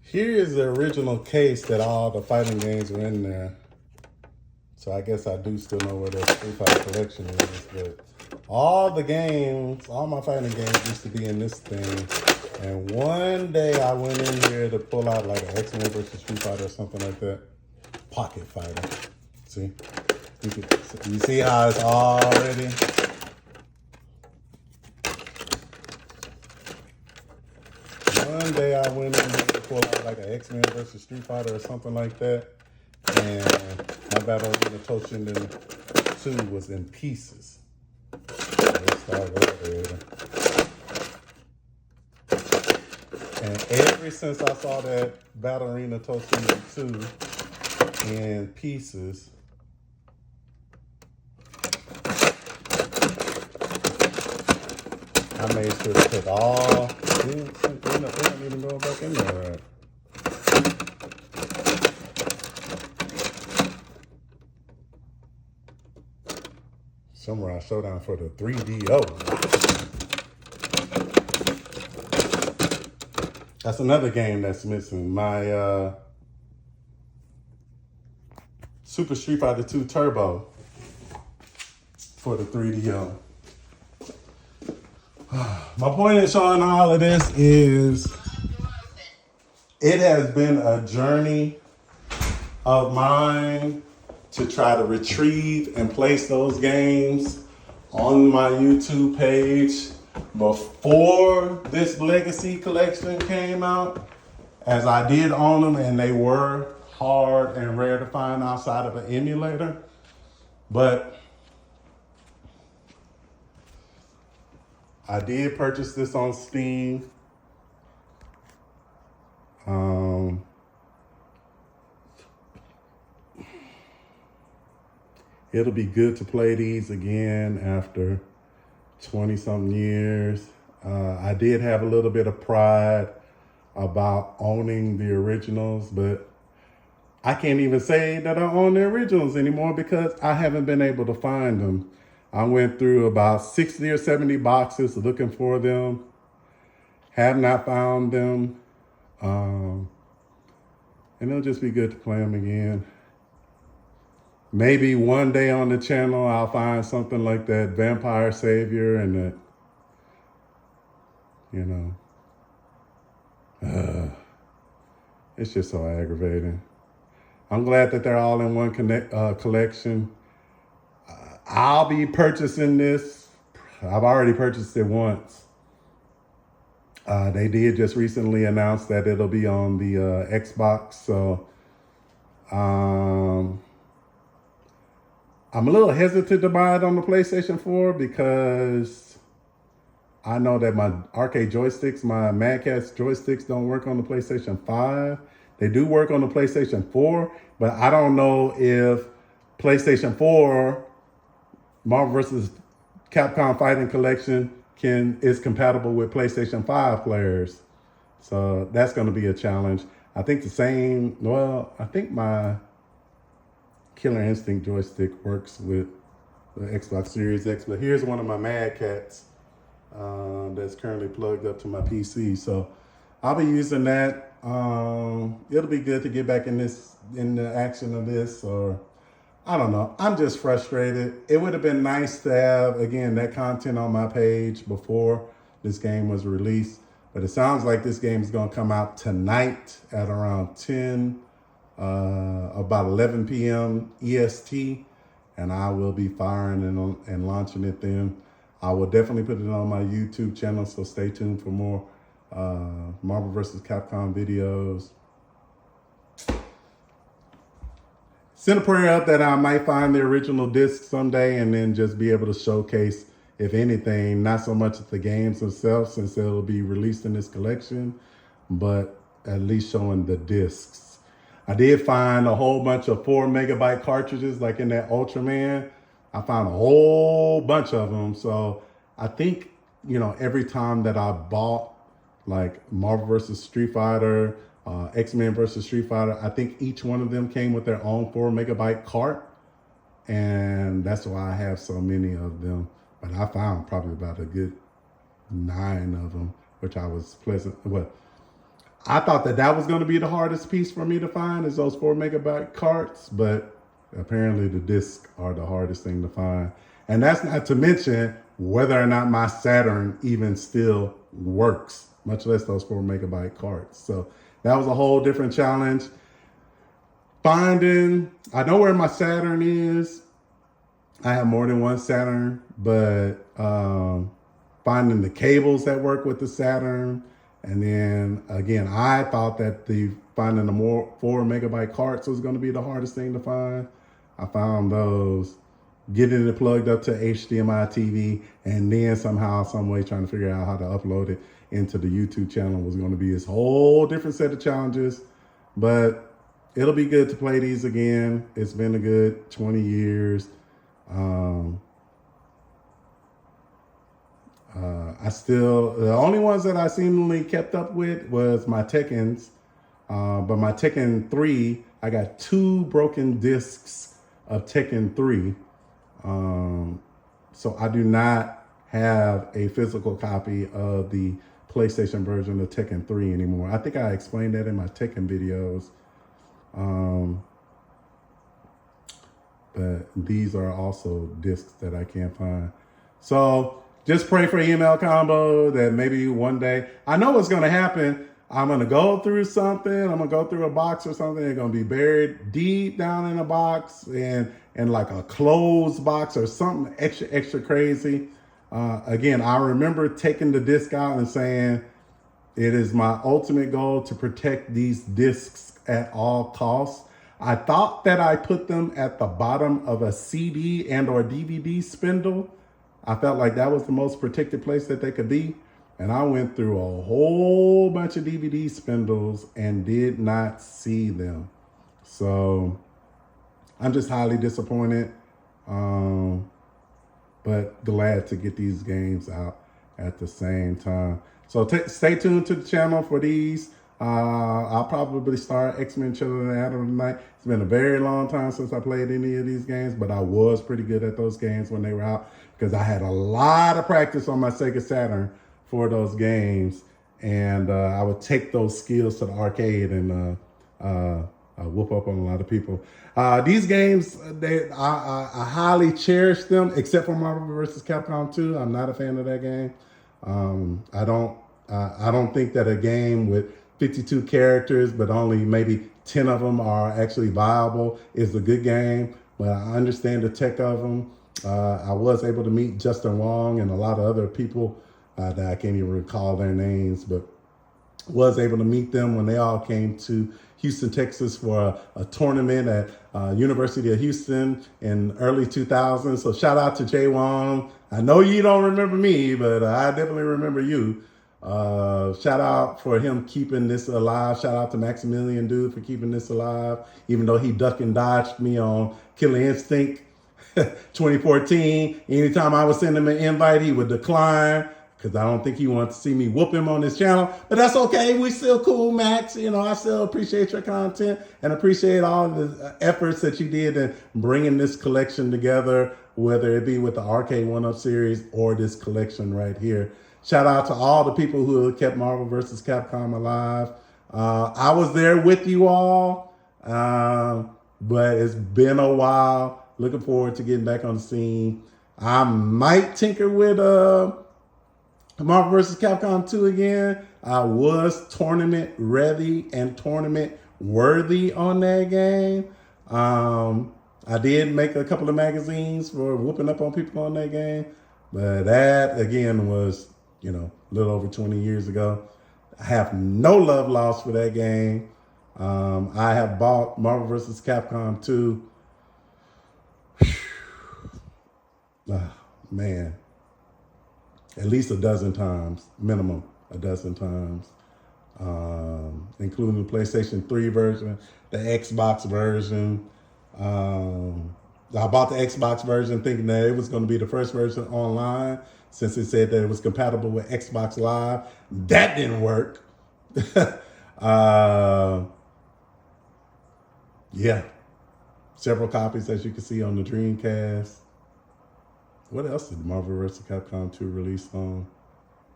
Here is the original case that all the fighting games are in there. So I guess I do still know where the Street Fighter collection is, but all the games, all my fighting games used to be in this thing. And one day I went in here to pull out like an X-Men versus Street Fighter or something like that. Pocket Fighter. See? You see how it's already... One day I went in here to pull out like an X-Men versus Street Fighter or something like that. And my Battle Arena Toshinden 2 was in pieces. Let's start over. And ever since I saw that Battle Arena Toshinden 2 in pieces, I made sure to put all... We don't even go back in there, right? Samurai Showdown for the 3DO. That's another game that's missing. My Super Street Fighter 2 Turbo for the 3DO. My point in showing all of this is it has been a journey of mine to try to retrieve and place those games on my YouTube page before this Legacy collection came out, as I did own them and they were hard and rare to find outside of an emulator. But I did purchase this on Steam. It'll be good to play these again after 20-something years. I did have a little bit of pride about owning the originals, but I can't even say that I own the originals anymore because I haven't been able to find them. I went through about 60 or 70 boxes looking for them. Have not found them. And it'll just be good to play them again. Maybe one day on the channel, I'll find something like that Vampire Savior and that, you know, it's just so aggravating. I'm glad that they're all in one collection. I'll be purchasing this. I've already purchased it once. They did just recently announce that it'll be on the Xbox. So I'm a little hesitant to buy it on the PlayStation 4 because I know that my arcade joysticks, my Mad Catz joysticks don't work on the PlayStation 5. They do work on the PlayStation 4, but I don't know if PlayStation 4 Marvel vs. Capcom Fighting Collection is compatible with PlayStation 5 players. So that's going to be a challenge. I think I think my Killer Instinct joystick works with the Xbox Series X, but here's one of my Mad Catz that's currently plugged up to my PC. So I'll be using that. It'll be good to get back in the action of this, or I don't know. I'm just frustrated. It would have been nice to have, again, that content on my page before this game was released. But it sounds like this game is going to come out tonight at around about 11 p.m. EST. And I will be firing and launching it then. I will definitely put it on my YouTube channel, so stay tuned for more Marvel vs. Capcom videos. Send a prayer up that I might find the original disc someday and then just be able to showcase, if anything, not so much the games themselves since it'll be released in this collection, but at least showing the discs. I did find a whole bunch of 4 megabyte cartridges like in that Ultraman. I found a whole bunch of them. So I think, every time that I bought like Marvel vs. Street Fighter, X-Men versus Street Fighter, I think each one of them came with their own 4 megabyte cart. And that's why I have so many of them. But I found probably about a good 9 of them, which I was pleasant. Well, I thought that was going to be the hardest piece for me to find is those 4 MB carts, but apparently the discs are the hardest thing to find. And that's not to mention whether or not my Saturn even still works, much less those 4 MB carts. So that was a whole different challenge. Finding, I know where my Saturn is. I have more than one Saturn, but finding the cables that work with the Saturn. And then again, I thought that finding the more 4 MB carts was going to be the hardest thing to find. I found those. Getting it plugged up to HDMI TV, and then somehow, some way, trying to figure out how to upload it into the YouTube channel was going to be this whole different set of challenges. But it'll be good to play these again. It's been a good 20 years. The only ones that I seemingly kept up with was my Tekkens. But my Tekken 3, I got 2 broken discs of Tekken 3. So I do not have a physical copy of the PlayStation version of Tekken 3 anymore. I think I explained that in my Tekken videos. But these are also discs that I can't find. So just pray for email combo that maybe one day, I know what's going to happen. I'm going to go through something. I'm going to go through a box or something. It's going to be buried deep down in a box and like a closed box or something extra crazy. Again, I remember taking the disc out and saying, it is my ultimate goal to protect these discs at all costs. I thought that I put them at the bottom of a CD and or DVD spindle. I felt like that was the most protected place that they could be. And I went through a whole bunch of DVD spindles and did not see them. So I'm just highly disappointed, but glad to get these games out at the same time. So stay tuned to the channel for these. I'll probably start X-Men Children of the Atom tonight. It's been a very long time since I played any of these games, but I was pretty good at those games when they were out because I had a lot of practice on my Sega Saturn for those games. And I would take those skills to the arcade and whoop up on a lot of people. These games, I highly cherish them, except for Marvel vs. Capcom 2. I'm not a fan of that game. I don't think that a game with 52 characters, but only maybe 10 of them are actually viable is a good game. But I understand the tech of them. I was able to meet Justin Wong and a lot of other people that I can't even recall their names, but was able to meet them when they all came to Houston, Texas for a tournament at University of Houston in early 2000s. So shout out to Jay Wong. I know you don't remember me, but I definitely remember you. Shout out for him keeping this alive. Shout out to Maximilian Dude for keeping this alive, even though he ducked and dodged me on Killer Instinct 2014. Anytime I would send him an invite, he would decline because I don't think he wants to see me whoop him on his channel. But that's okay. We still cool, Max. You know, I still appreciate your content and appreciate all the efforts that you did in bringing this collection together, whether it be with the Arcade 1-Up series or this collection right here. Shout out to all the people who kept Marvel vs. Capcom alive. I was there with you all, but it's been a while. Looking forward to getting back on the scene. I might tinker with Marvel vs. Capcom 2 again. I was tournament ready and tournament worthy on that game. I did make a couple of magazines for whooping up on people on that game, but that again was, you know, a little over 20 years ago. I have no love lost for that game. I have bought Marvel vs. Capcom 2. Man, at least a dozen times, minimum a dozen times, including the PlayStation 3 version, the Xbox version. I bought the Xbox version thinking that it was going to be the first version online, since it said that it was compatible with Xbox Live. That didn't work. Yeah, several copies, as you can see, on the Dreamcast. What else did Marvel vs. Capcom 2 release on?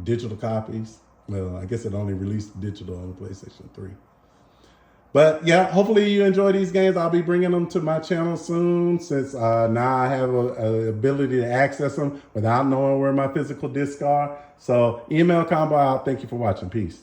Digital copies. Well, I guess it only released digital on the PlayStation 3. But yeah, hopefully you enjoy these games. I'll be bringing them to my channel soon, since now I have a ability to access them without knowing where my physical discs are. So email combo out. Thank you for watching. Peace.